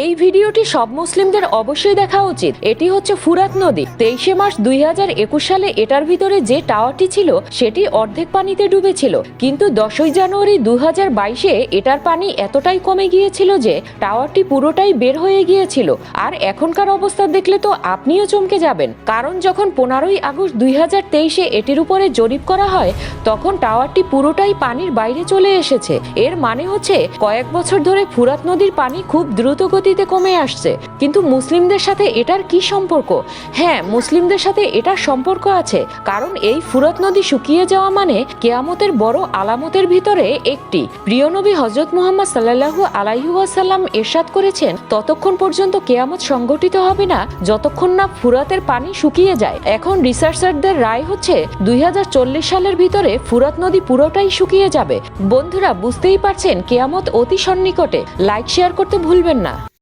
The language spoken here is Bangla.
এই ভিডিওটি সব মুসলিমদের অবশ্যই দেখা উচিত। এটি হচ্ছে ফুরাত নদী। 23শে মার্চ 2021 সালে এটার ভিতরে যে টাওয়ারটি ছিল সেটি অর্ধেক পানিতে ডুবেছিল, কিন্তু 10ই জানুয়ারি 2022-এ এটার পানি এতটাই কমে গিয়েছিল যে টাওয়ারটি পুরোটাই বের হয়ে গিয়েছিল। আর এখনকার অবস্থা দেখলে তো আপনিও চমকে যাবেন, কারণ যখন 15ই আগস্ট 2023-এ এটির উপরে জরিপ করা হয় তখন টাওয়ারটি পুরোটাই পানির বাইরে চলে এসেছে। এর মানে হচ্ছে কয়েক বছর ধরে ফুরাত নদীর পানি খুব দ্রুত গতিতে কমে আসছে। কিন্তু মুসলিমদের সাথে এটার কি সম্পর্ক? হ্যাঁ, মুসলিমদের সাথে এটার সম্পর্ক আছে, কারণ এই ফুরাত নদী শুকিয়ে যাওয়া মানে কিয়ামতের বড় আলামতের ভিতরে একটি। প্রিয় নবী হযরত মুহাম্মদ সাল্লাল্লাহু আলাইহি ওয়াসাল্লাম ইরশাদ করেছেন, ততক্ষণ পর্যন্ত কিয়ামত সংঘটিত হবে না যতক্ষণ না ফুরাতের পানি শুকিয়ে যায়। এখন রিসার্চারদের রায় হচ্ছে 2040 সালের ভিতরে ফুরাত নদী পুরোটাই শুকিয়ে যাবে। বন্ধুরা, বুঝতেই পারছেন কিয়ামত অতি সন্নিকটে। লাইক শেয়ার করতে ভুলবেন না।